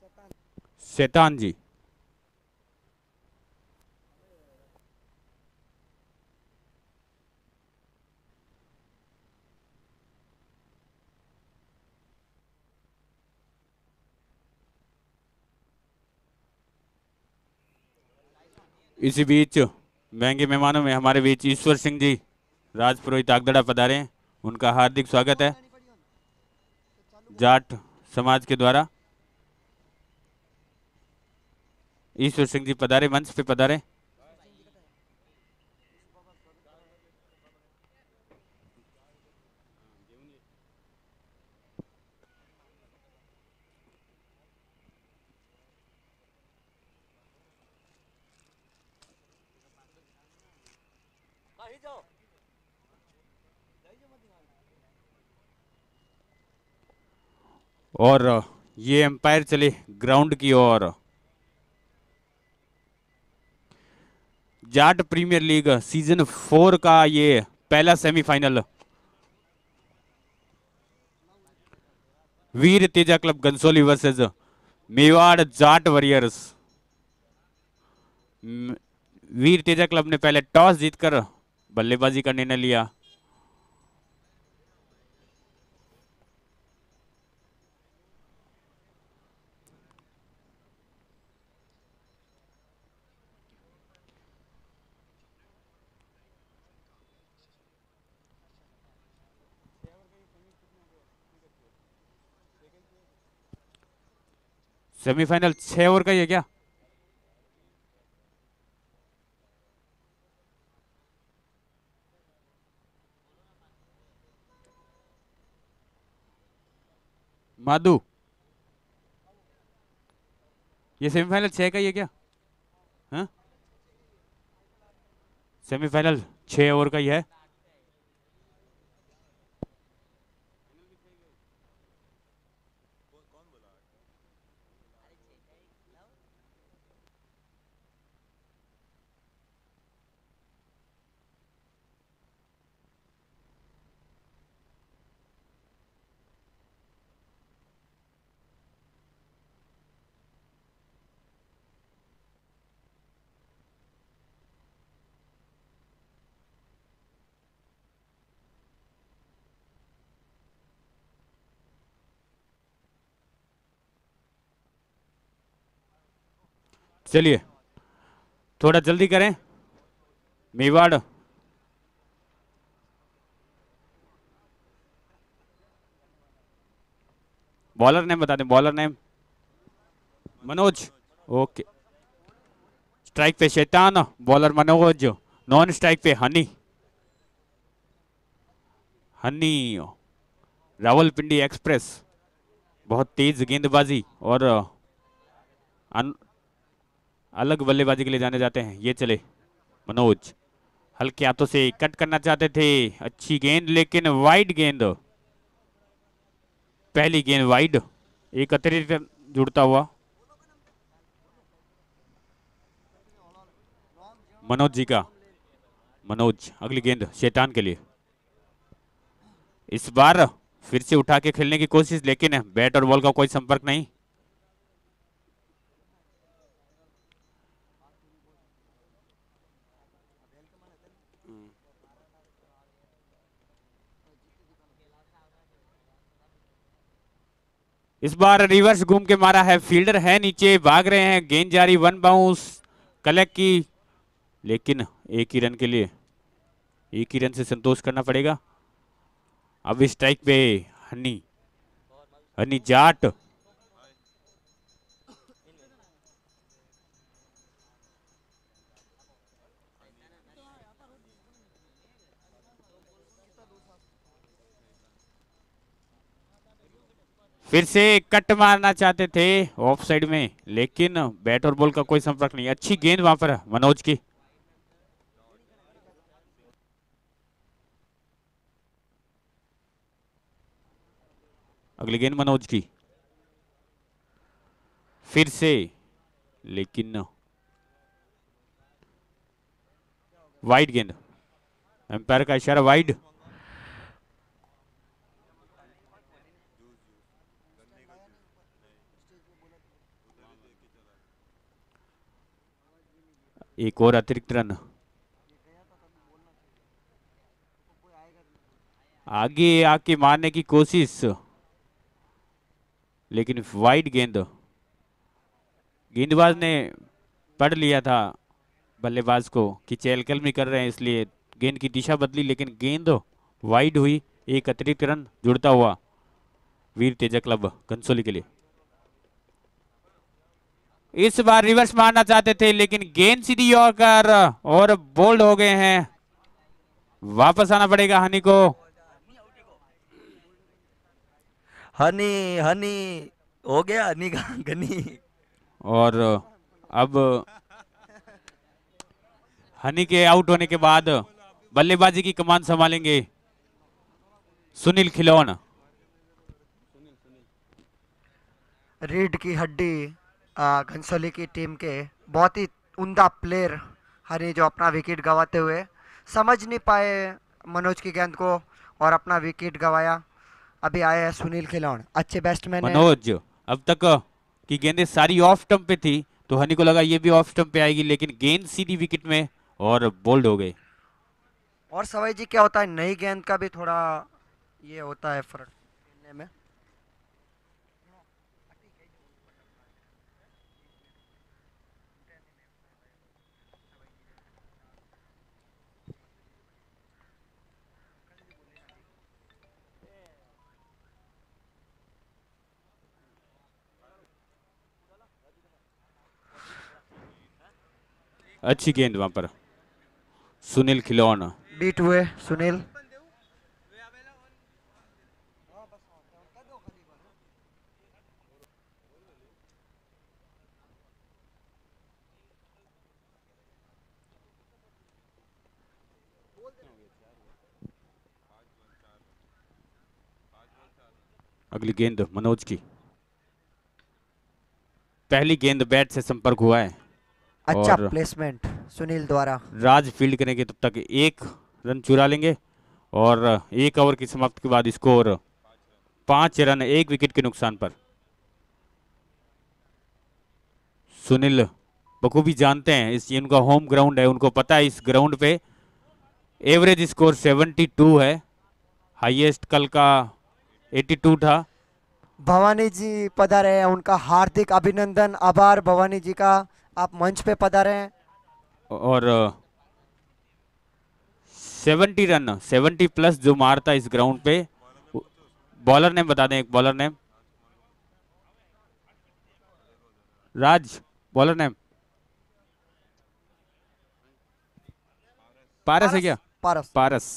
शैतान जी। इसी बीच महंगे मेहमानों में हमारे बीच ईश्वर सिंह जी राजपुरोहित आगदड़ा पधारे हैं। उनका हार्दिक स्वागत है जाट समाज के द्वारा। ईश्वर सिंह जी पधारे, मंच पे पधारे। और ये एम्पायर चले ग्राउंड की ओर। जाट प्रीमियर लीग सीजन 4 का ये पहला semifinal Veer Teja club Gansoli versus Mewar Jat warriors. Veer Teja club ने पहले टॉस जीतकर बल्लेबाजी का निर्णय लिया। सेमीफाइनल 6 ओवर का ही है क्या? माधु, ये सेमीफाइनल 6 का ही है क्या? हाँ, सेमीफाइनल 6 ओवर का ही है। चलिए थोड़ा जल्दी करें। मेवाड़ बॉलर नेम बता दें, bowler name Manoj. Okay, strike पे शैतान, बॉलर मनोज। नॉन स्ट्राइक पे हनी। हनी रावलपिंडी एक्सप्रेस, बहुत तेज गेंदबाजी और अलग बल्लेबाजी के लिए जाने जाते हैं। ये चले मनोज, हल्के हाथों से कट करना चाहते थे। अच्छी गेंद लेकिन वाइड गेंद। पहली गेंद वाइड, एक अतिरिक्त जुड़ता हुआ। मनोज जी का। मनोज, अगली गेंद शैतान के लिए। इस बार फिर से उठा के खेलने की कोशिश, लेकिन बैट और बॉल का कोई संपर्क नहीं। इस बार रिवर्स घूम के मारा है, फील्डर है नीचे, भाग रहे हैं, गेंद जारी, वन बाउंस कलेक्ट की, लेकिन एक ही रन के लिए, एक ही रन से संतोष करना पड़ेगा। अब स्ट्राइक पे हनी, हनी जाट। फिर से कट मारना चाहते थे ऑफ साइड में, लेकिन बैट और बॉल का कोई संपर्क नहीं। अच्छी गेंद वहां पर मनोज की। अगली गेंद मनोज की, फिर से, लेकिन वाइड गेंद। एम्पायर का इशारा वाइड। एक और अतिरिक्त रन। आगे आके मारने की कोशिश, लेकिन वाइड गेंद। गेंदबाज ने पढ़ लिया था बल्लेबाज को कि चहलकदमी कर रहे हैं, इसलिए गेंद की दिशा बदली, लेकिन गेंद वाइड हुई। एक अतिरिक्त रन जुड़ता हुआ वीर तेजा क्लब कंसोली के लिए। इस बार रिवर्स मारना चाहते थे, लेकिन गेंद सीधी यॉर्कर और बोल्ड हो गए हैं। वापस आना पड़ेगा हनी को। हनी हनी हो गया, हनी का गनी। और अब हनी के आउट होने के बाद बल्लेबाजी की कमान संभालेंगे सुनील खिलौन। रीढ़ की हड्डी घनसोली की टीम के बहुत ही उम्दा प्लेयर हनी, जो अपना विकेट गंवाते हुए समझ नहीं पाए मनोज की गेंद को और अपना विकेट गंवाया। अभी आए हैं सुनील खिलौन, अच्छे बैट्समैन हैं। मनोज अब तक की गेंदें सारी ऑफ स्टंप पे थी, तो हनी को लगा ये भी ऑफ स्टंप पे आएगी, लेकिन गेंद सीधी विकेट में और बोल्ड हो गए। और सवाई जी, क्या होता है नई गेंद का भी थोड़ा ये होता है फर्क खेलने में। अच्छी गेंद वहां पर सुनील खिलौन। बीट हुए सुनील। अगली गेंद मनोज की। पहली गेंद बैट से संपर्क हुआ है। अच्छा और प्लेसमेंट सुनील द्वारा। राज फील्ड करेंगे तब तक एक रन चुरा लेंगे, और एक ओवर की समाप्ति के बाद स्कोर 5 रन 1 विकेट के नुकसान पर। सुनील बखूबी जानते हैं, इस ये उनका होम ग्राउंड है, उनको पता है इस ग्राउंड पे एवरेज स्कोर 72 है। हाईएस्ट कल का 82 था। भवानी जी पधारे हैं, उनका हार्दिक अभिनंदन, आभार भवानी जी का, आप मंच पे पधारे हैं। और 70 रन 70 प्लस जो मारता इस ग्राउंड पे। बॉलर नेम बता दें, एक बॉलर नेम। राज बॉलर नेम पारस है क्या? पारस। पारस।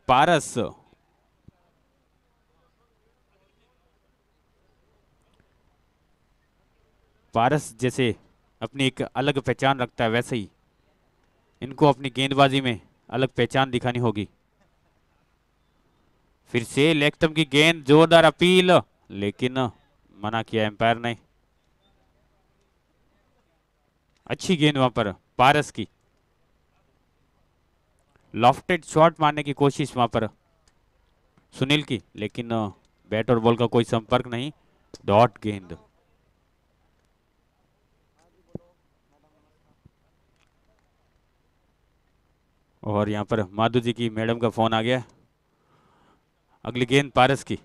पारस पारस जैसे अपनी एक अलग पहचान रखता है, वैसे ही इनको अपनी गेंदबाजी में अलग पहचान दिखानी होगी। फिर से लेग स्टंप की गेंद, जोरदार अपील, लेकिन मना किया एम्पायर ने। अच्छी गेंद वहां पर पारस की, लॉफ्टेड शॉट मारने की कोशिश वहां पर सुनील की, लेकिन बैट और बॉल का कोई संपर्क नहीं। डॉट गेंद। और यहां पर माधु जी की मैडम का फोन आ गया। अगली गेंद पारस की,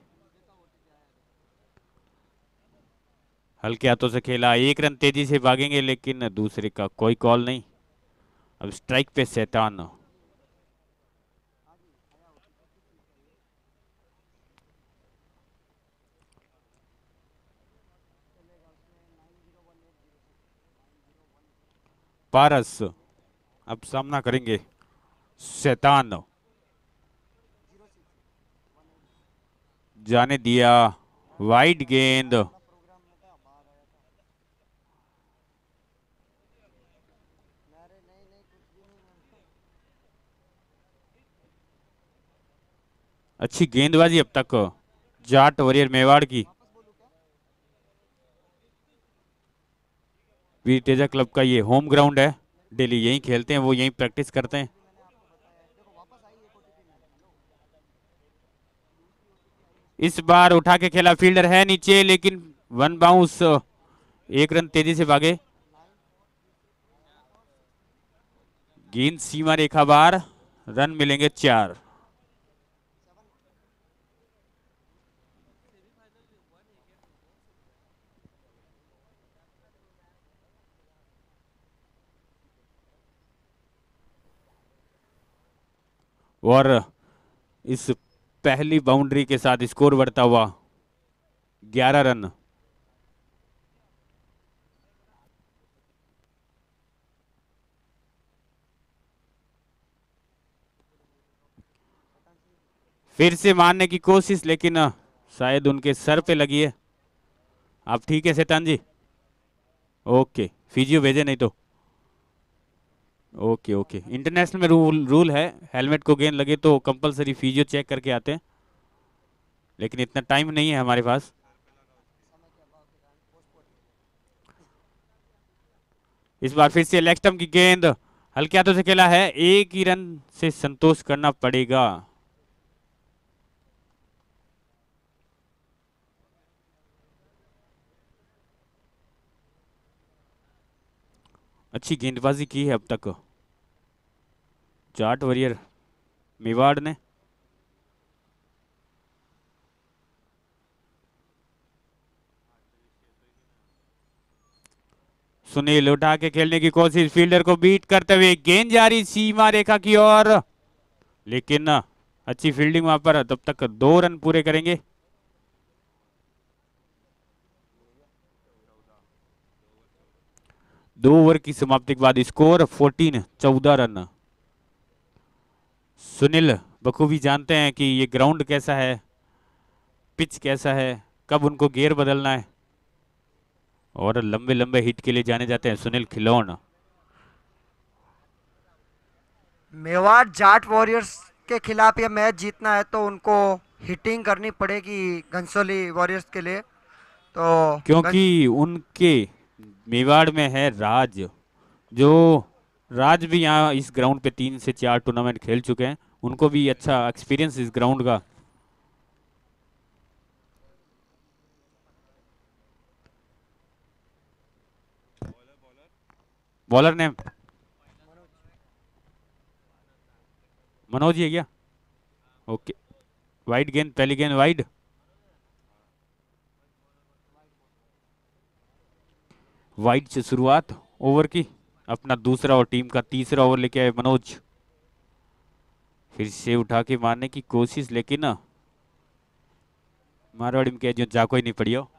हल्के हाथों से खेला, 1 रन तेजी से भागेंगे, लेकिन दूसरे का कोई कॉल नहीं। अब स्ट्राइक पे शैतान। पारस अब सामना करेंगे शैतान। जाने दिया, वाइड गेंद। अच्छी गेंदबाजी अब तक जाट वॉरियर मेवाड़ की। वीर तेजा क्लब का ये होम ग्राउंड है, डेली यहीं खेलते हैं, वो यहीं प्रैक्टिस करते हैं। इस बार उठा के खेला, फील्डर है नीचे, लेकिन वन बाउंस, 1 रन तेजी से भागे। गेंद सीमा रेखा बार, रन मिलेंगे 4। और इस पहली बाउंड्री के साथ स्कोर बढ़ता हुआ 11 रन। फिर से मारने की कोशिश, लेकिन शायद उनके सर पे लगी है। आप ठीक है शैतान जी? ओके, फिजियो भेजे नहीं तो। ओके ओके, इंटरनेशनल में रूल है, हेलमेट को गेंद लगे तो कंपलसरी फिजियो चेक करके आते हैं, लेकिन इतना टाइम नहीं है हमारे पास। इस बार फिर से लेग स्टंप की गेंद हल्के हाथों से खेला है, एक ही रन से संतोष करना पड़ेगा। अच्छी गेंदबाजी की है अब तक जाट वॉरियर मेवाड़ ने। सुनील उठा के खेलने की कोशिश, फील्डर को बीट करते हुए गेंद जारी सीमा रेखा की ओर, लेकिन अच्छी फील्डिंग वहां पर। तब तक 2 रन पूरे करेंगे। दो ओवर की समाप्ति के बाद स्कोर 14 रन। सुनील बखूबी जानते हैं कि ये ग्राउंड कैसा है, पिच कैसा है, कब उनको गियर बदलना है, और लंबे लंबे हिट के लिए जाने जाते हैं सुनील खिलौन। मेवाड़ जाट वॉरियर्स के खिलाफ ये मैच जीतना है तो उनको हिटिंग करनी पड़ेगी घनसोली वॉरियर्स के लिए। तो क्योंकि उनके मेवाड़ में है राज, जो राज भी यहाँ इस ग्राउंड पे 3 से 4 टूर्नामेंट खेल चुके हैं, उनको भी अच्छा एक्सपीरियंस इस ग्राउंड का। बॉलर ने मनोज ही है क्या? ओके, वाइड गेंद, पहली गेंद वाइड। वाइड से शुरुआत ओवर की, अपना दूसरा और टीम का तीसरा ओवर लेके आए मनोज। फिर से उठा के मारने की कोशिश, लेकिन मारवाड़ी में क्या जो जाको ही नहीं पड़ी हो।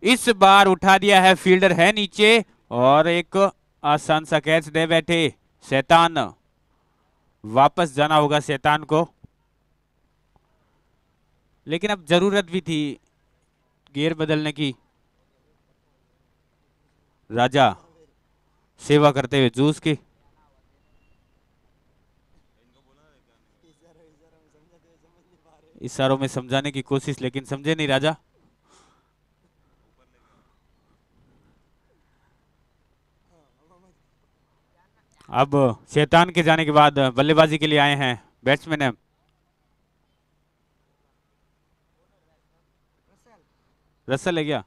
इस बार उठा दिया है, फील्डर है नीचे, और एक आसान सा कैच दे बैठे शैतान। वापस जाना होगा शैतान को, लेकिन अब जरूरत भी थी गियर बदलने की। राजा सेवा करते हुए जूस की। इशारों में समझाने की कोशिश, लेकिन समझे नहीं राजा। अब शैतान के जाने के बाद बल्लेबाजी के लिए आए हैं बैट्समैन है रसल, है क्या?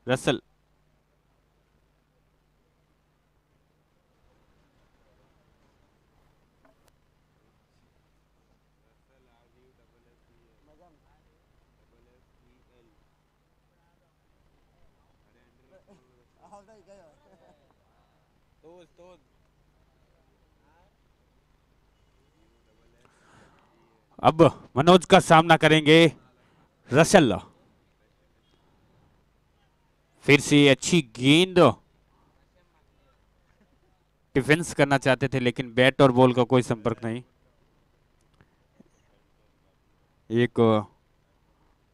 रसल। अब मनोज का सामना करेंगे रसल। फिर से अच्छी गेंद, डिफेंस करना चाहते थे, लेकिन बैट और बॉल का कोई संपर्क नहीं। एक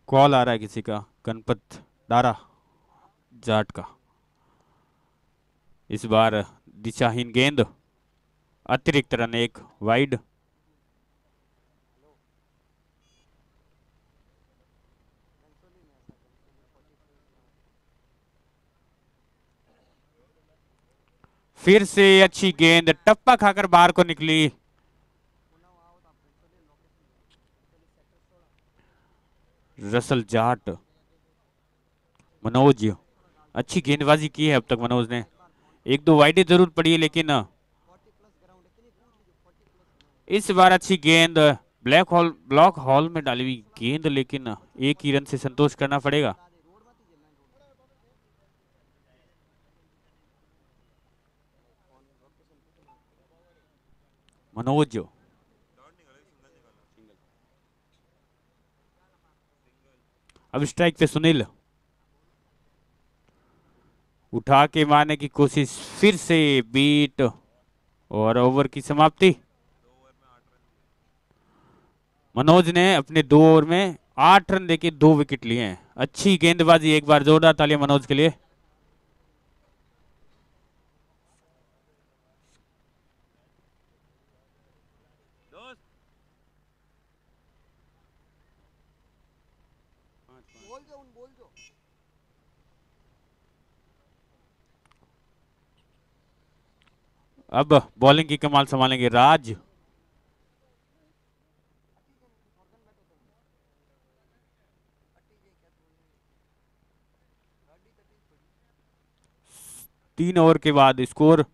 कॉल आ रहा है किसी का, गणपत दारा जाट का। इस बार दिशाहीन गेंद, अतिरिक्त रन, एक वाइड। फिर से अच्छी गेंद टप्पा खाकर बाहर को निकली। रसल जाट, मनोज, अच्छी गेंदबाजी की है अब तक मनोज ने। एक दो वाइडें जरूर पड़ी है, लेकिन इस बार अच्छी गेंद ब्लॉक हॉल में डाली हुई गेंद, लेकिन एक ही रन से संतोष करना पड़ेगा। मनोज, अब स्ट्राइक पे सुनील, उठा के मारने की कोशिश, फिर से बीट और ओवर की समाप्ति। मनोज ने अपने 2 ओवर में 8 रन देके 2 विकेट लिए हैं। अच्छी गेंदबाजी, एक बार जोरदार तालियां मनोज के लिए। अब बॉलिंग की कमाल संभालेंगे राज। तीन ओवर के बाद स्कोर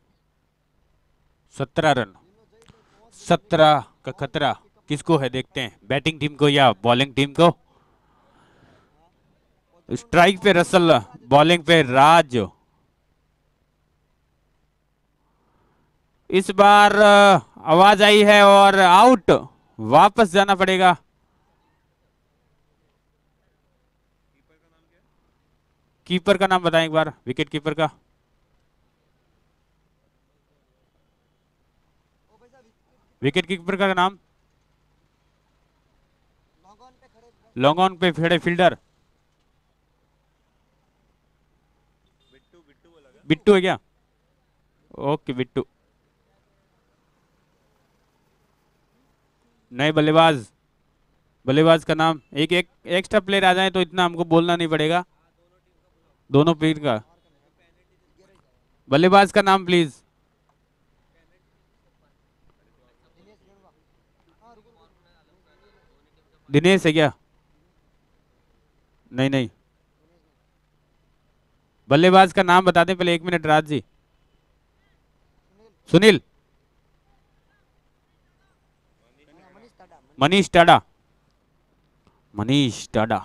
17 रन। 17 का खतरा किसको है, देखते हैं, बैटिंग टीम को या बॉलिंग टीम को। स्ट्राइक पे रसल, बॉलिंग पे राज। इस बार आवाज आई है और आउट, वापस जाना पड़ेगा। कीपर का नाम बताएं एक बार, विकेट कीपर का। विकेट कीपर का नाम, लॉन्ग ऑन पे खड़े फील्डर बिट्टू है क्या? ओके बिट्टू। नए बल्लेबाज, बल्लेबाज का नाम, एक एक्स्ट्रा प्लेयर आ जाए तो इतना हमको बोलना नहीं पड़ेगा। दोनों प्लेयर का बल्लेबाज का नाम प्लीज। दिनेश है क्या? नहीं नहीं, बल्लेबाज का नाम बता दें पहले। 1 मिनट राज जी। सुनील, मनीष टाडा, मनीष टाडा।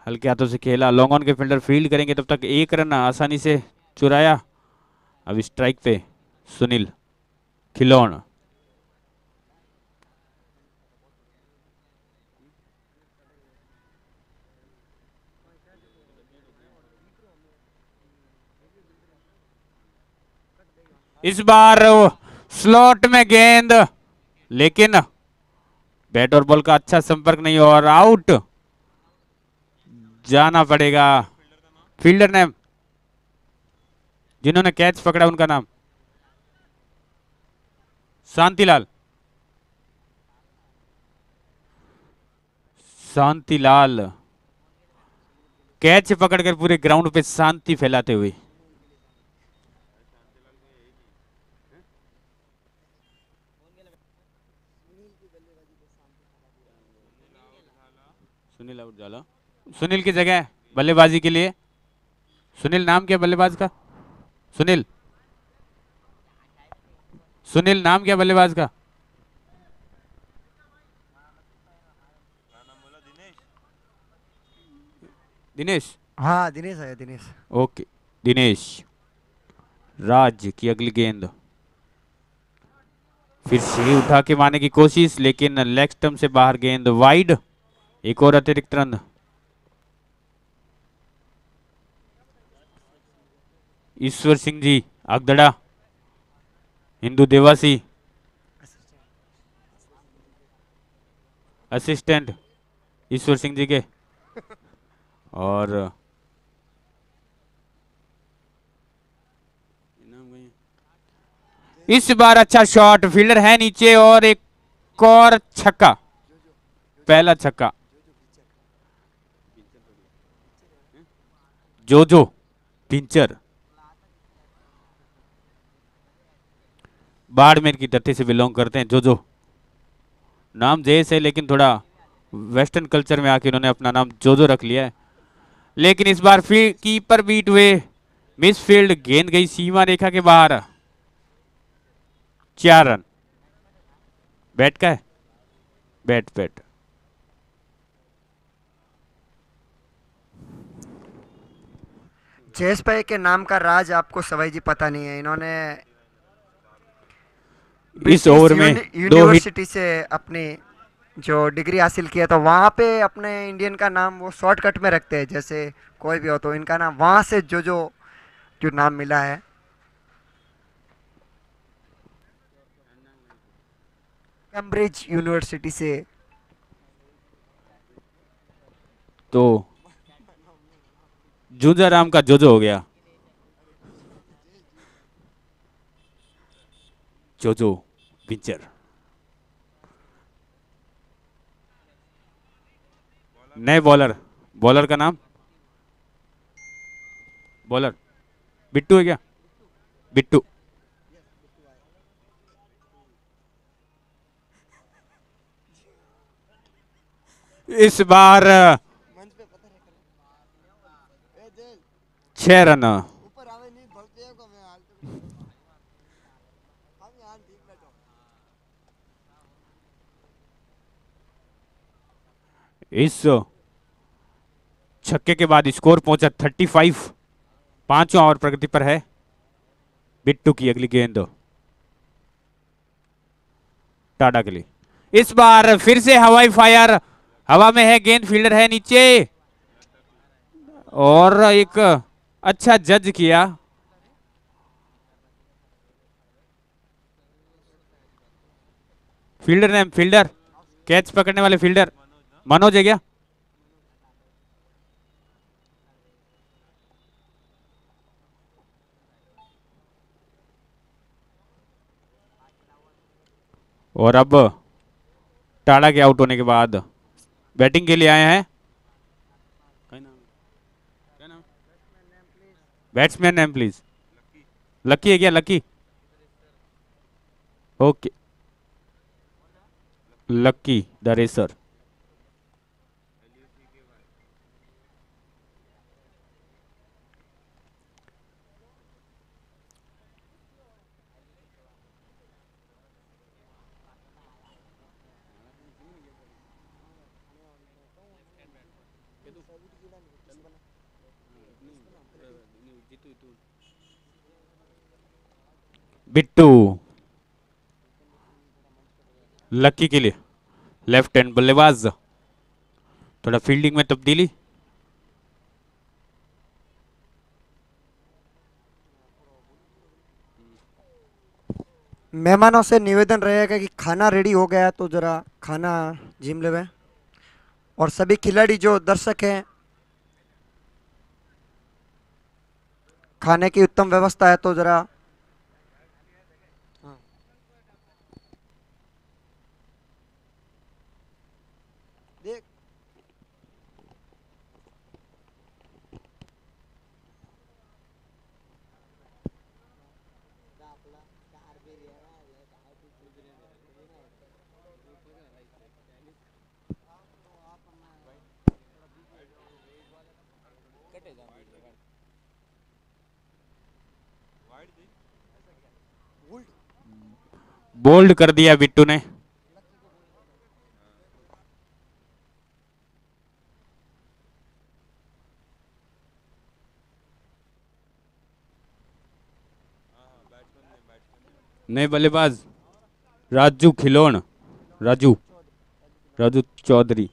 हल्के हाथों से खेला, लॉन्ग ऑन के फील्डर फील्ड करेंगे, तब तक 1 रन आसानी से चुराया। अब स्ट्राइक पे सुनील खिलौन। इस बार स्लॉट में गेंद, लेकिन बैट और बॉल का अच्छा संपर्क नहीं और आउट जाना पड़ेगा। फील्डर नेम, जिन्होंने कैच पकड़ा उनका नाम शांतिलाल। शांतिलाल कैच पकड़कर पूरे ग्राउंड पे शांति फैलाते हुए। सुनील आउट जाला, सुनील की जगह बल्लेबाजी के लिए सुनील, नाम क्या बल्लेबाज का? सुनील, सुनील नाम क्या बल्लेबाज का? दिनेश। हाँ दिनेश है, दिनेश। ओके दिनेश। राज की अगली गेंद, फिर से उठा के मारने की कोशिश, लेकिन लेग स्टंप से बाहर गेंद वाइड। एक और अतिरिक्त रन। ईश्वर सिंह जी अगदड़ा, हिंदू देवासी, असिस्टेंट ईश्वर सिंह जी के। और इस बार अच्छा शॉट, फील्डर है नीचे और एक और छक्का, पहला छक्का। जोजो पिंचर बाड़मेर की धरती से बिलोंग करते हैं। जो नाम जयेश है, लेकिन थोड़ा वेस्टर्न कल्चर में आके इन्होंने अपना नाम जो रख लिया है। लेकिन इस बार फिर कीपर बीट हुए, मिस फील्ड, गेंद गई सीमा रेखा के बाहर। 4 रन। बैट का है, बैट बैट। जयेश भाई के नाम का राज आपको सवाई जी पता नहीं है। इन्होंने इस ब्रिटिश ओवर में 2 हिट। यूनिवर्सिटी से अपनी जो डिग्री हासिल किया, तो वहाँ पे अपने इंडियन का नाम वो शॉर्टकट में रखते हैं, जैसे कोई भी हो तो इनका नाम वहाँ से जो नाम मिला है। कैम्ब्रिज यूनिवर्सिटी से। तो जूझा राम का जो हो गया, जो पिंचर। नए बॉलर, बॉलर का नाम, बॉलर बिट्टू है क्या? बिट्टू। इस बार 6 रन। इस छक्के के बाद स्कोर पहुंचा 35। 5वां ओवर प्रगति पर है। बिट्टू की अगली गेंद टाटा के लिए। इस बार फिर से हवाई फायर, हवा में है गेंद, फील्डर है नीचे, और एक अच्छा जज किया। फील्डर ने, फील्डर कैच पकड़ने वाले फील्डर मनोज है क्या? और अब टाटा के आउट होने के बाद बैटिंग के लिए आए हैं। Batsman name please. लकी है क्या? Lucky, okay. Lucky the racer. Bittu lucky के लिए, लेफ्ट हैंड बल्लेबाज। थोड़ा फील्डिंग में तब्दीली। मेहमानों से निवेदन रहेगा कि खाना रेडी हो गया तो ज़रा खाना जिम लेवे। और सभी खिलाड़ी जो दर्शक हैं, खाने की उत्तम व्यवस्था है तो ज़रा। बोल्ड कर दिया बिट्टू ने। नए बल्लेबाज राजू खिलौन, राजू राजू चौधरी।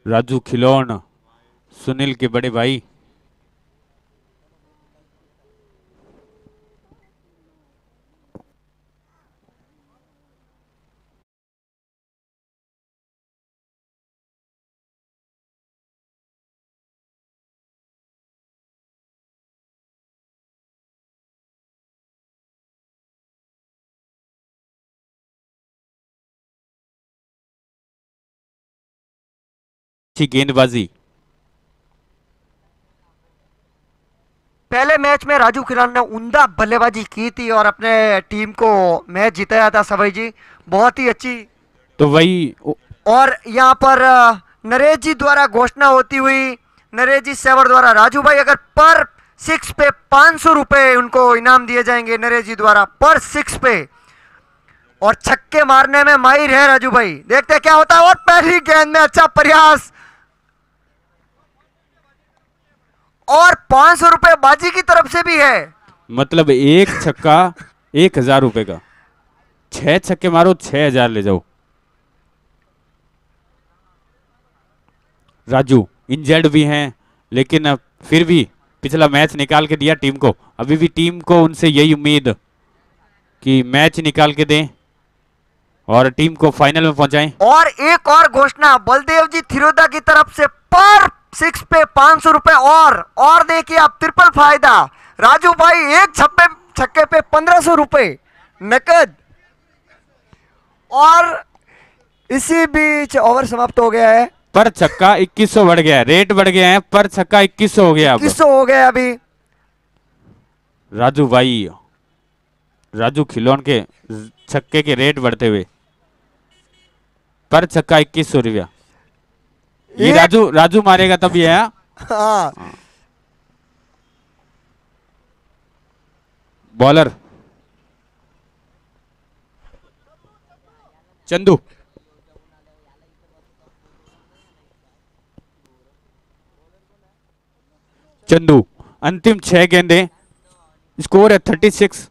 राजू खिलौन सुनील के बड़े भाई। अच्छी गेंदबाजी। पहले मैच में राजू खिलान ने उम्दा बल्लेबाजी की थी और अपने टीम को मैच जिताया था सभी जी, बहुत ही अच्छी। तो वही और यहाँ पर नरेश जी द्वारा घोषणा होती हुई, नरेश जी सेवर द्वारा, राजू भाई अगर पर सिक्स पे 500 रुपए उनको इनाम दिए जाएंगे नरेश जी द्वारा पर सिक्स पे। और छक्के मारने में माहिर है राजू भाई, देखते हैं क्या होता है। और पहली गेंद में अच्छा प्रयास और 500 रुपए बाजी की तरफ से भी है। मतलब एक छक्का 1000 रुपए का, 6 छक्के मारो 6000 ले जाओ। राजू इंजर्ड भी हैं, लेकिन फिर भी पिछला मैच निकाल के दिया टीम को। अभी भी टीम को उनसे यही उम्मीद कि मैच निकाल के दें और टीम को फाइनल में पहुंचाएं। और एक और घोषणा बलदेव जी थिरोदा की तरफ से पर सिक्स पे 500 रुपए और देखिए आप ट्रिपल फायदा। राजू भाई एक छक्के पे 1500 रुपए नकद। और इसी बीच ओवर समाप्त हो गया है। पर छक्का 2100 बढ़ गया है, रेट बढ़ गया है, पर छक्का 2100 हो गया। 2100 हो गया अभी। राजू भाई, राजू खिलौन के छक्के के रेट बढ़ते हुए, पर छक्का 2100 रुपया। ये राजू मारेगा तब ये है। हाँ। बॉलर चंदू, चंदू अंतिम 6 गेंदें, स्कोर है 36।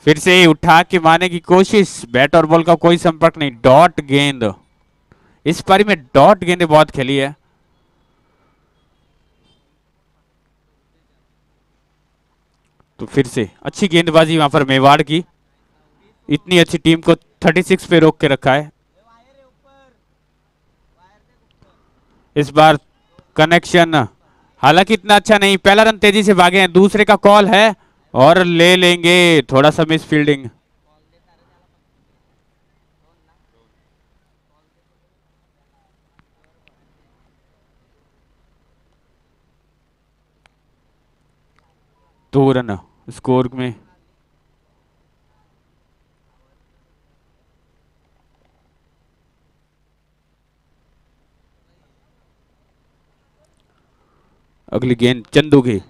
फिर से उठा के मारने की कोशिश, बैट और बॉल का कोई संपर्क नहीं, डॉट गेंद। इस पारी में डॉट गेंदें बहुत खेली है। तो फिर से अच्छी गेंदबाजी वहां पर मेवाड़ की, इतनी अच्छी टीम को 36 पे रोक के रखा है। इस बार कनेक्शन हालांकि इतना अच्छा नहीं, पहला रन तेजी से भागे हैं, दूसरे का कॉल है और ले लेंगे। थोड़ा सा मिस फील्डिंग। दो रन स्कोर में। अगली गेंद चंदू की,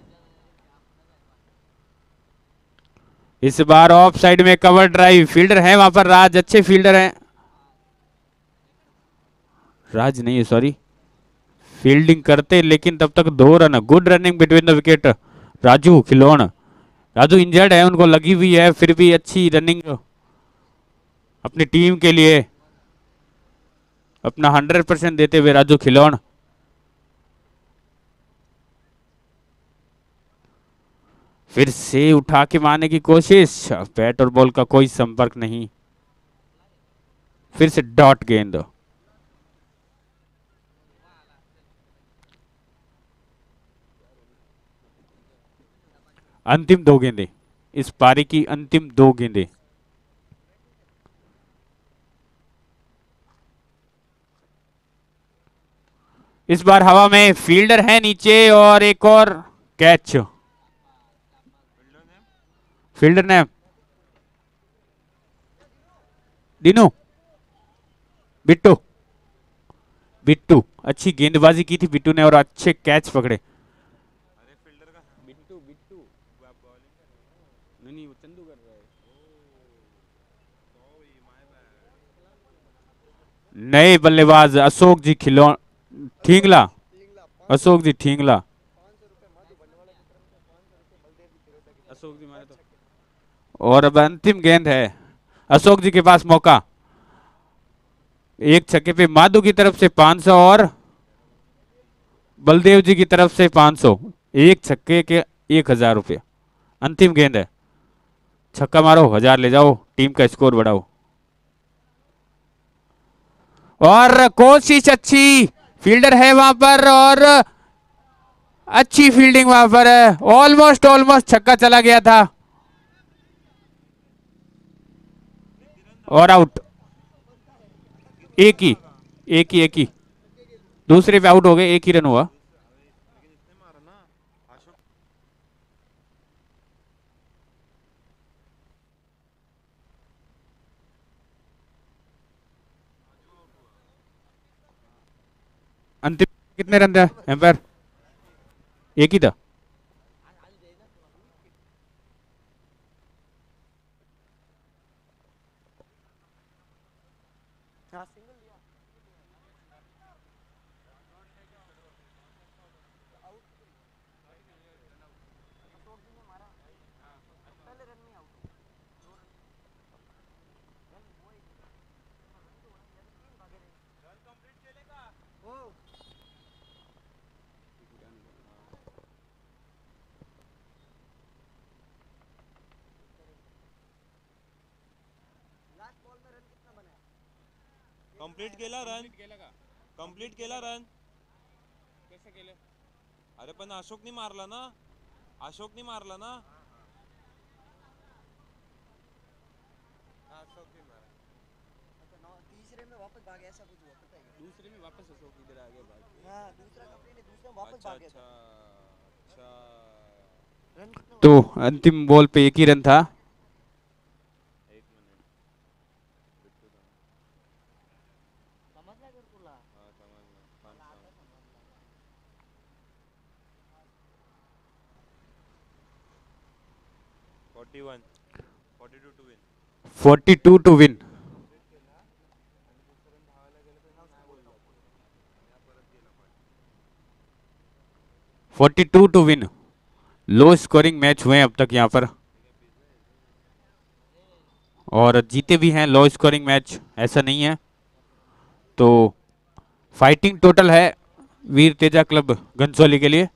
इस बार ऑफ साइड में कवर ड्राइव, फील्डर है वहां पर राज, अच्छे फील्डर हैं। राज नहीं है, सॉरी, फील्डिंग करते लेकिन तब तक 2 run. Good running between the wicket. Raju Khilaun, Raju injured है, उनको लगी हुई है, फिर भी अच्छी रनिंग अपनी टीम के लिए, अपना 100% देते हुए राजू खिलौन। फिर से उठा के मारने की कोशिश, बैट और बॉल का कोई संपर्क नहीं। फिर से डॉट गेंद। अंतिम 2 गेंदें, इस पारी की अंतिम 2 गेंदें। इस बार हवा में, फील्डर है नीचे और एक और कैच। फील्डर ने दिनू बिट्टू, बिट्टू अच्छी गेंदबाजी की थी बिट्टू ने और अच्छे कैच पकड़े। नए बल्लेबाज अशोक जी खिलौन ठींगला, अशोक जी ठींगला। अशोक जी मारे तो, और अब अंतिम गेंद है, अशोक जी के पास मौका। एक छक्के पे माधु की तरफ से 500 और बलदेव जी की तरफ से 500, एक छक्के के 1000 रुपये। अंतिम गेंद है, छक्का मारो 1000 ले जाओ, टीम का स्कोर बढ़ाओ। और कोशिश अच्छी, फील्डर है वहां पर और अच्छी फील्डिंग वहां पर है, ऑलमोस्ट छक्का चला गया था। और आउट। एक ही दूसरे पे आउट हो गए, एक ही रन हुआ। अंतिम कितने रन था एम्पायर? एक ही था। कंप्लीट केला रन. कंप्लीट केला रन. कैसे केलं? अरे पण अशोकनी मारला ना. अशोकनी मारला ना. अशोकनी मारा. तीसरे में वापस भागे ऐसा कुछ हुआ पता है क्या? दूसरे में वापस अशोक इधर आ गया भाग. हाँ दूसरा कंप्लीट है दूसरे में वापस अच्छा भाग गया अच्छा था। अच्छा. रन कितना तो अंतिम बॉल पे एक ही रन था। एक मिनिट. बिट्टू था. समझ लगा तुला? हाँ समजलं. थांब थांब. 41. 42 to win. 42 to win. 42 to win. Low scoring match हुए हैं अब तक यहाँ पर, और जीते भी हैं लो स्कोरिंग मैच, ऐसा नहीं है। तो फाइटिंग टोटल है वीर तेजा क्लब घनसोली के लिए।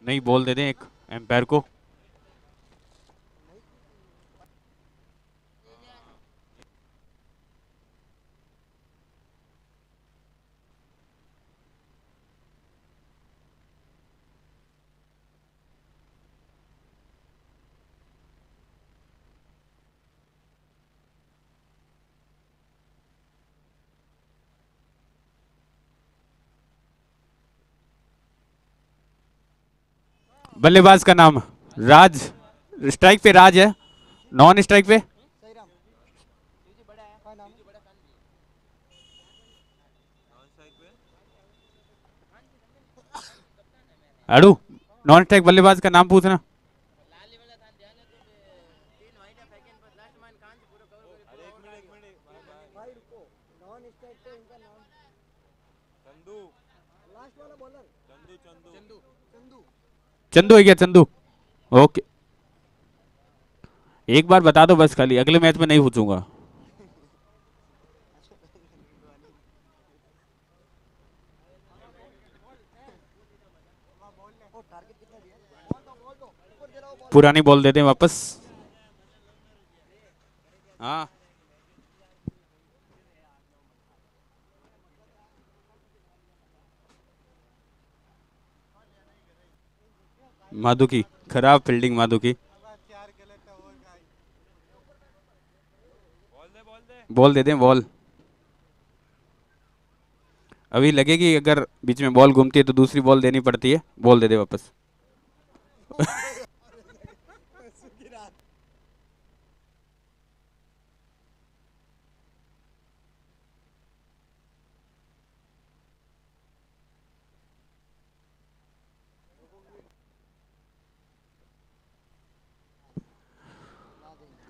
नहीं, बॉल दे दें एक एम्पायर को। बल्लेबाज का नाम राज, स्ट्राइक पे राज है, नॉन स्ट्राइक पे सही राम तुझे बड़ा है हाँ नाम नॉन स्ट्राइक पे. अड़ू। नॉन स्ट्राइक बल्लेबाज का नाम पूछना। अरे एक मिनिट. भाई रुको नॉन स्ट्राइक पे इनका नाम चंदू. लास्ट वाला बॉलर चंदू चंदू. चंदू चंदू है क्या? चंदू, ओके। एक बार बता दो बस, खाली अगले मैच में नहीं पूछूंगा। ओ टारगेट कितना दिया बॉल दो ऊपर गिराओ बॉल पुरानी बॉल दे दें वापस। हाँ, माधु की खराब फील्डिंग, माधु की। बॉल दे दें, बॉल। अभी लगेगी, अगर बीच में बॉल घूमती है तो दूसरी बॉल देनी पड़ती है। बॉल दे दे वापस।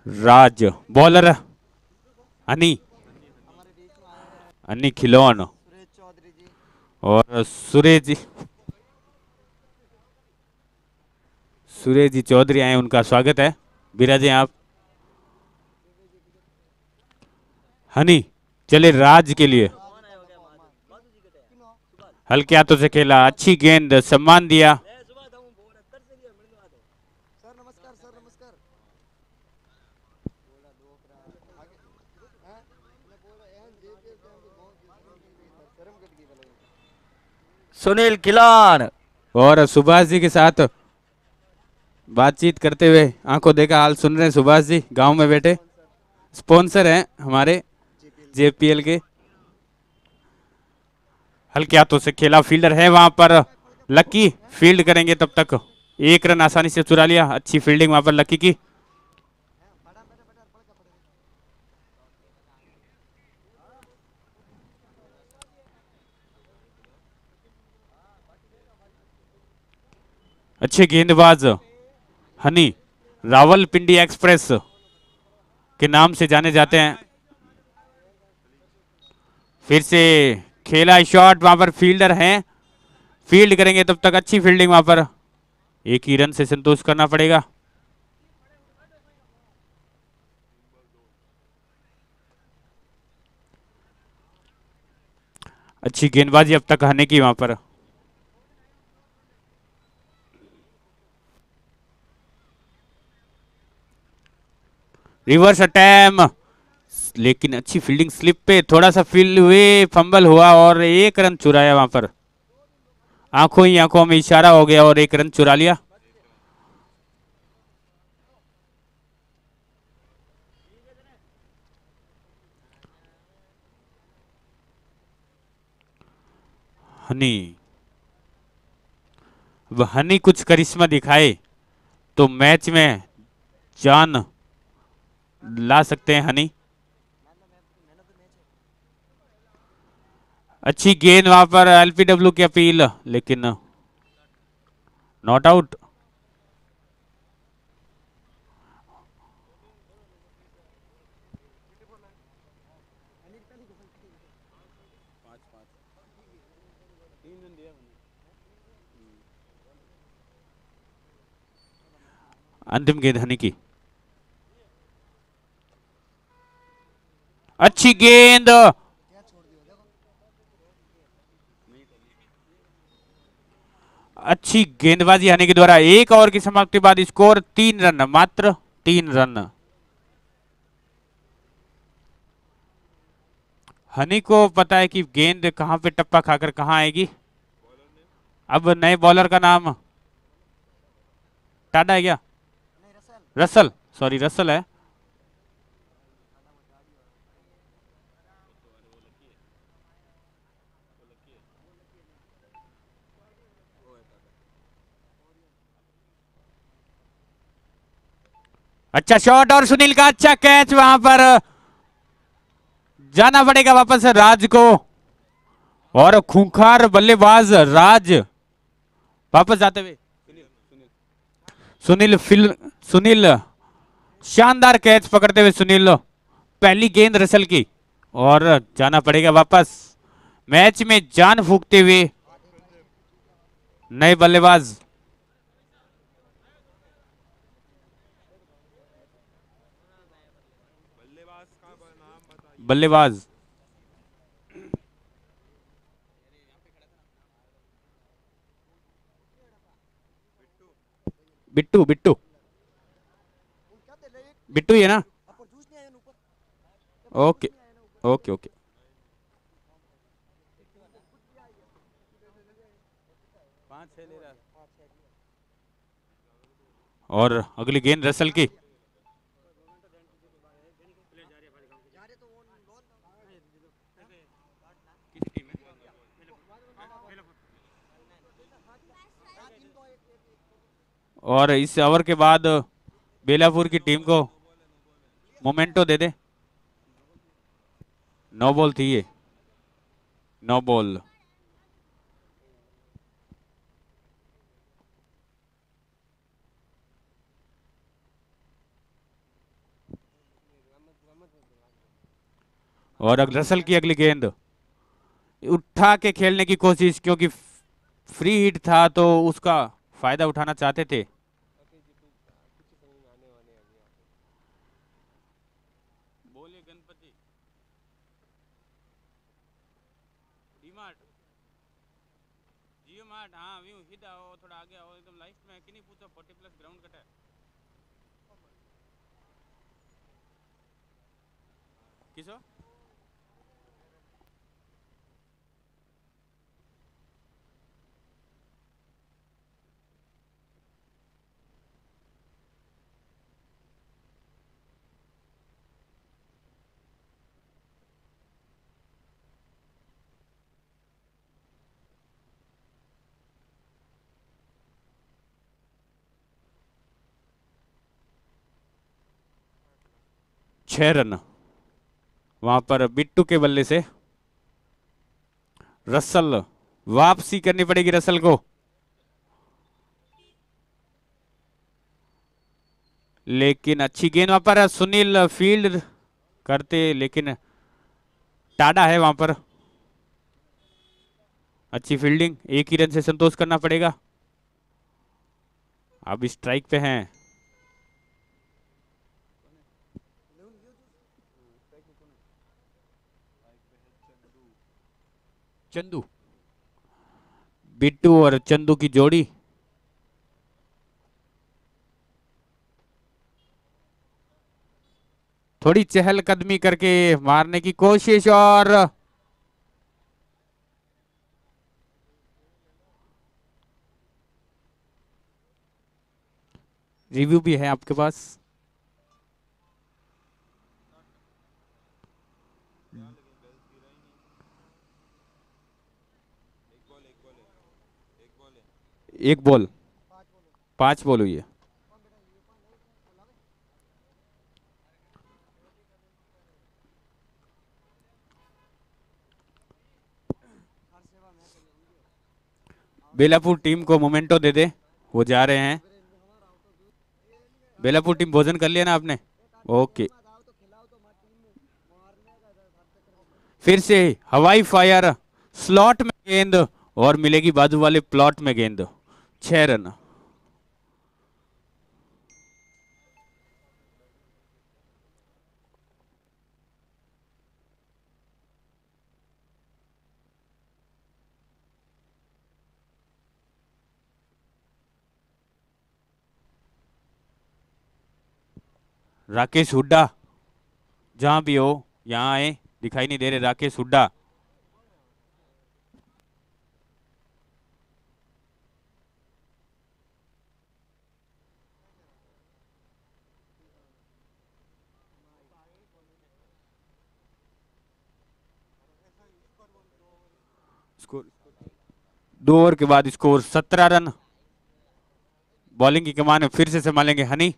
राज बॉलर, अनि, हमारे बीच में आए हैं अनि खिलौन, सुरेश चौधरी जी और सुरेश जी चौधरी आए, उनका स्वागत है। विराजे आप। हनी चले राज के लिए, हल्के हाथों से खेला, अच्छी गेंद, सम्मान दिया। सर नमस्कार सर नमस्कार सुनील खिलान। और सुभाष जी के साथ बातचीत करते हुए आंखों देखा हाल सुन रहे हैं। सुभाष जी गांव में बैठे स्पॉन्सर हैं हमारे जेपीएल के। हल्के हाथों से खेला, फील्डर है वहां पर लकी, फील्ड करेंगे तब तक। एक रन आसानी से चुरा लिया, अच्छी फील्डिंग वहां पर लकी की। अच्छे गेंदबाज हनी, रावलपिंडी एक्सप्रेस के नाम से जाने जाते हैं। फिर से खेला शॉट, वहां पर फील्डर हैं, फील्ड करेंगे तब तक। अच्छी फील्डिंग वहां पर, एक ही रन से संतोष करना पड़ेगा। अच्छी गेंदबाजी अब तक हनी की वहां पर। रिवर्स अटैम्प, लेकिन अच्छी फील्डिंग, स्लिप पे थोड़ा सा फील्ड हुए, फंबल हुआ और एक रन चुराया वहां पर। आंखों ही आंखों में इशारा हो गया और एक रन चुरा लिया। हनी, अब हनी कुछ करिश्मा दिखाए तो मैच में जान ला सकते हैं हनी। अच्छी गेंद वहां पर, एलपीडब्ल्यू की अपील, लेकिन नॉट आउट। अंतिम गेंद हनी की, अच्छी गेंद, अच्छी गेंदबाजी हनी के द्वारा। एक ओवर की समाप्ति बाद स्कोर 3 रन, मात्र 3 रन। हनी को पता है कि गेंद कहां पे टप्पा खाकर कहां आएगी। अब नए बॉलर का नाम टाडा है क्या? रसल, सॉरी रसल है। अच्छा शॉट और सुनील का अच्छा कैच, वहां पर जाना पड़ेगा वापस राज को। और खूंखार बल्लेबाज राज वापस जाते हुए, सुनील शानदार कैच पकड़ते हुए, सुनील पहली गेंद रसल की, और जाना पड़ेगा वापस मैच में जान फूंकते हुए नए बल्लेबाज। बल्लेबाज बिट्टू, बिट्टू बिट्टू ही है ना? Okay okay okay. और अगली गेंद रसल की, और इस ओवर के बाद बेलापुर की टीम को मोमेंटो दे दे। नो बॉल थी ये, नो बॉल। और रसल की अगली गेंद, उठा के खेलने की कोशिश, क्योंकि फ्री हिट था तो उसका फायदा उठाना चाहते थे। बोलिए गणपति डीमार्ट जियो मार्ट, हाँ व्यू हिट आओ, थोड़ा आगे आओ, एकदम लाइफ में कि नहीं पूछो 40+ ग्राउंड कट है किसो। छह रन वहां पर बिट्टू के बल्ले से। रसल, वापसी करनी पड़ेगी रसल को, लेकिन अच्छी गेंद वहां पर सुनील फील्ड करते, लेकिन टाडा है वहां पर। अच्छी फील्डिंग, एक ही रन से संतोष करना पड़ेगा। अब स्ट्राइक पे हैं। चंदू, बिट्टू और चंदू की जोड़ी। थोड़ी चहलकदमी करके मारने की कोशिश, और रिव्यू भी है आपके पास। एक बॉल 5 बॉल हुई है। बेलापुर टीम को मोमेंटो दे दे, वो जा रहे हैं। बेलापुर टीम भोजन कर लिया ना आपने? ओके। फिर से हवाई फायर, स्लॉट में गेंद और मिलेगी बाजू वाले प्लॉट में गेंद। 6 रन। राकेश हुड्डा जहां भी हो यहां आए, दिखाई नहीं दे रहे राकेश हुड्डा। स्कोर 2 ओवर के बाद स्कोर 17 रन। बॉलिंग की कमान फिर से संभालेंगे हनी।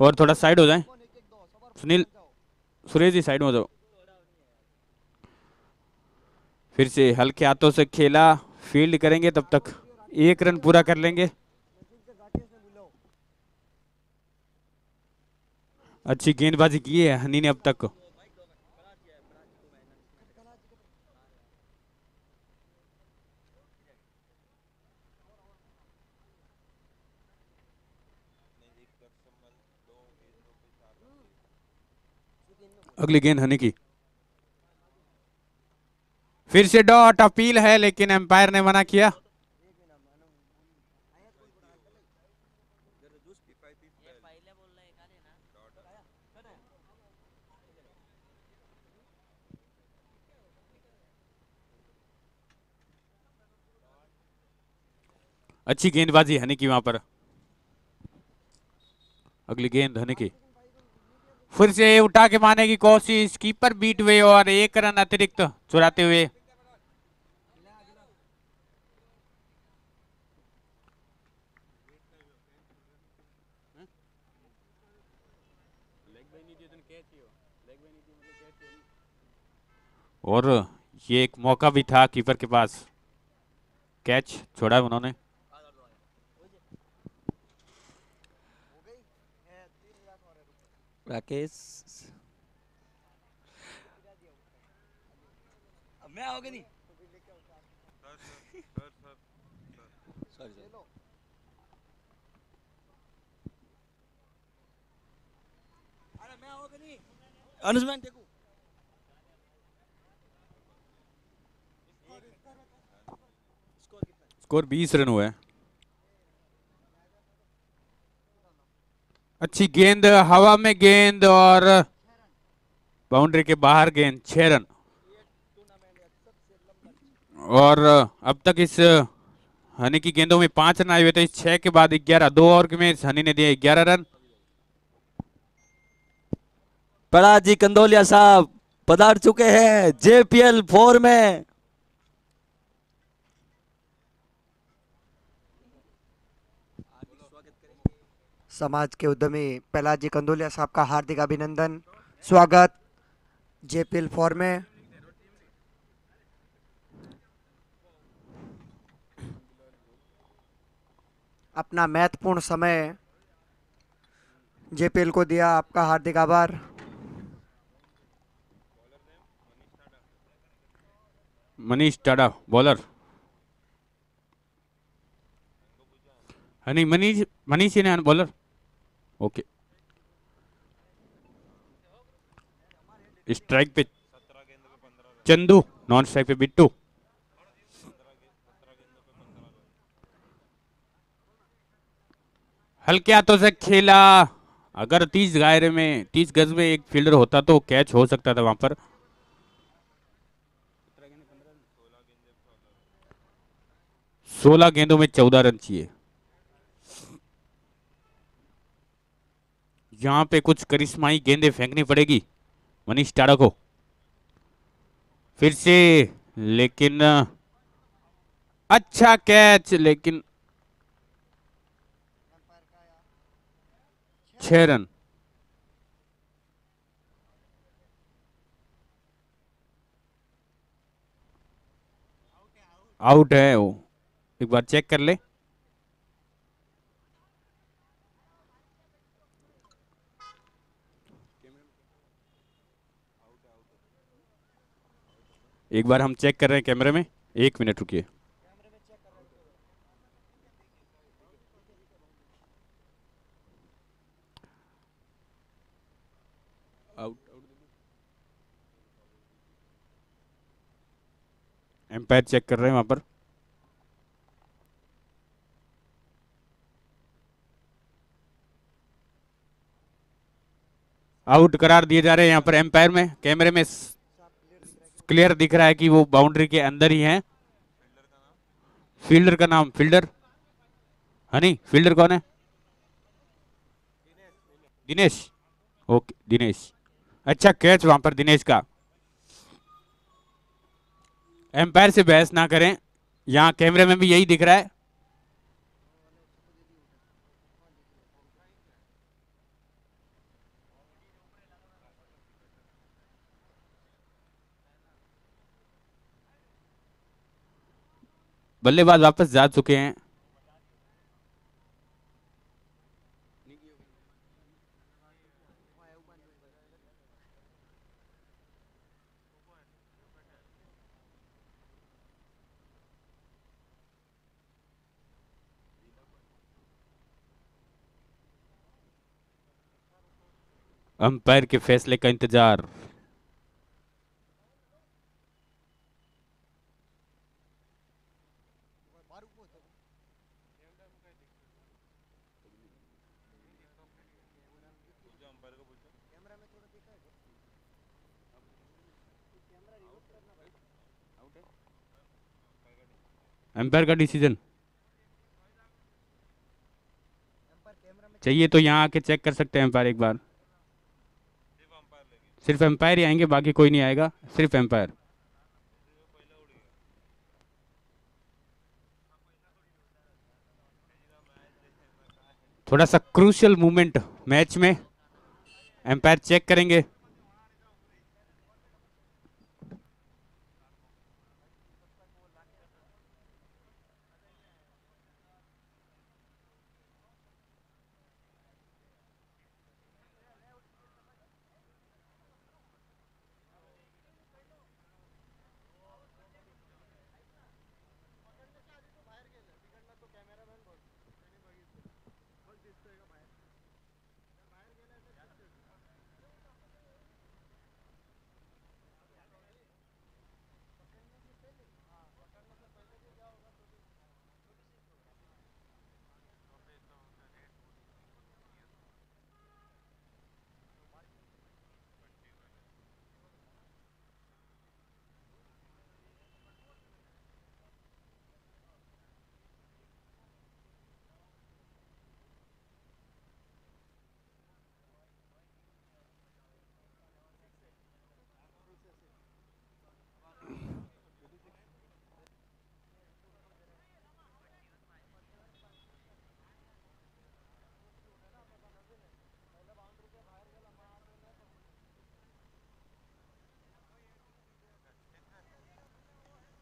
और थोड़ा साइड हो जाए सुनील, सुरेश जी साइड में हो जाओ। फिर से हल्के हाथों से खेला, फील्ड करेंगे तब तक 1 रन पूरा कर लेंगे। अच्छी गेंदबाजी की है हनी ने अब तक। अगली गेंद हनी की। फिर से डॉट, अपील है लेकिन एम्पायर ने मना किया। अच्छी गेंदबाजी हनी की वहां पर। अगली गेंद हनी की। फिर से उठा के मारने की कोशिश, कीपर बीट हुए और 1 रन अतिरिक्त चुराते हुए। और ये एक मौका भी था कीपर के पास, कैच छोड़ा उन्होंने। राकेश अब मैं आओगे नहीं सॉरी अरे मैं आओगे नहीं अनुस्मान देखो स्कोर 20 रन हुआ है। अच्छी गेंद, हवा में गेंद और बाउंड्री के बाहर गेंद, 6 रन। और अब तक इस हनी की गेंदों में 5 रन आए हुए थे। इस 6 के बाद 11, 2 ओवर में हनी ने दिया 11 रन। बड़ा जी कंदोलिया साहब पधार चुके हैं JPL 4 में। समाज के उद्यमी पहलाजी कंदोलिया साहब का हार्दिक अभिनंदन, स्वागत JPL 4 में। अपना महत्वपूर्ण समय JPL को दिया, आपका हार्दिक आभार। मनीष टाडा बॉलर, हनी मनीष ही ने बॉलर। ओके, स्ट्राइक पे चंदू, नॉन स्ट्राइक पे बिट्टू। हल्के हाथों से खेला, अगर 30 गज में एक फील्डर होता तो कैच हो सकता था वहां पर। 16 गेंदों में 14 रन चाहिए। यहां पे कुछ करिश्माई गेंदें फेंकनी पड़ेगी मनीष टाडा को फिर से, लेकिन अच्छा कैच, लेकिन 6 रन। आउट है वो, एक बार चेक कर ले। एक बार हम चेक कर रहे हैं कैमरे में, 1 मिनट रुकिए। एम्पायर चेक कर रहे हैं वहां पर। आउट करार दिए जा रहे हैं यहाँ पर एम्पायर में। कैमरे में क्लियर दिख रहा है कि वो बाउंड्री के अंदर ही हैं। फील्डर का नाम, फील्डर हनी, फील्डर कौन है? दिनेश। ओके दिनेश, अच्छा कैच वहां पर दिनेश का। एम्पायर से बहस ना करें, यहां कैमरे में भी यही दिख रहा है। बल्लेबाज वापस जा चुके हैं। अंपायर के फैसले का इंतजार। अंपायर का डिसीजन चाहिए तो यहाँ आके चेक कर सकते हैं अंपायर एक बार। सिर्फ एम्पायर ही आएंगे, बाकी कोई नहीं आएगा, सिर्फ एम्पायर। थोड़ा सा क्रूशियल मूवमेंट मैच में, एम्पायर चेक करेंगे।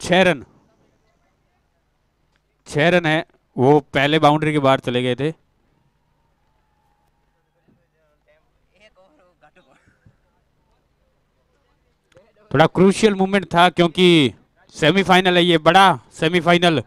6 रन, 6 रन है। वो पहले बाउंड्री के बाहर चले गए थे। बड़ा क्रूशियल मूवमेंट था क्योंकि सेमीफाइनल है, ये बड़ा सेमीफाइनल।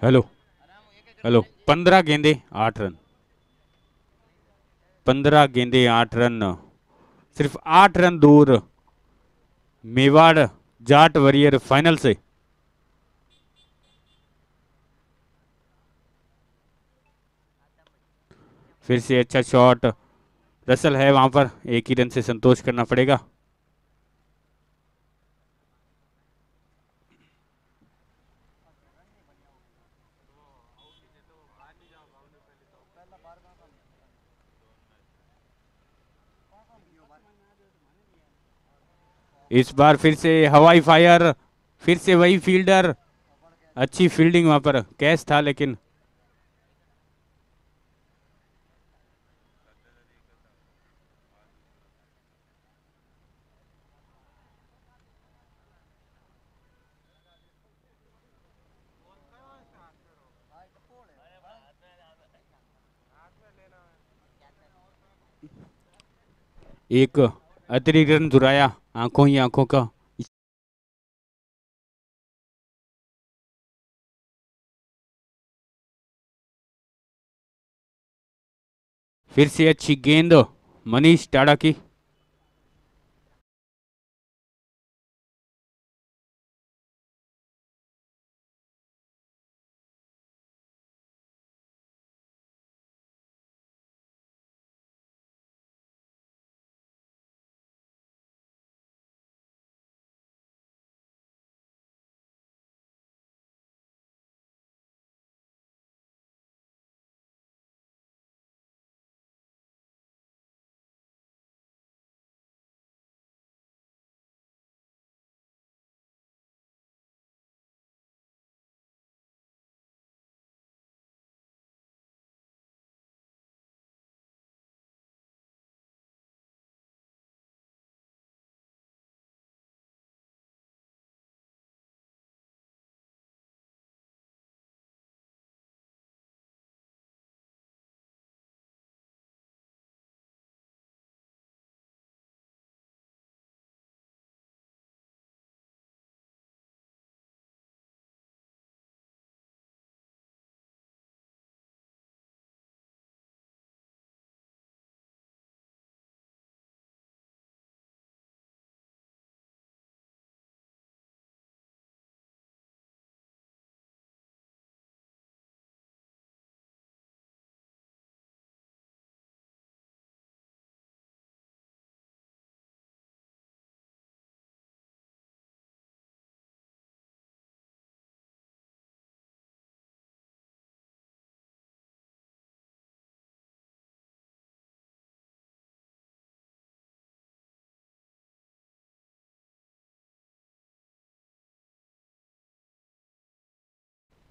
हेलो हेलो, 15 गेंदे 8 रन, 15 गेंदे 8 रन, सिर्फ 8 रन दूर मेवाड़ जाट वॉरियर फाइनल से। फिर से अच्छा शॉट, रसल है वहां पर, एक ही रन से संतोष करना पड़ेगा। इस बार फिर से हवाई फायर, फिर से वही फील्डर, अच्छी फील्डिंग वहां पर, कैच था लेकिन एक अतिरिक्त रन जुराया आंखों ही आंखों का। फिर से अच्छी गेंद मनीष टाड़ा की।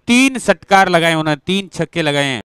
तीन षटकार लगाए उन्होंने, 3 छक्के लगाए हैं।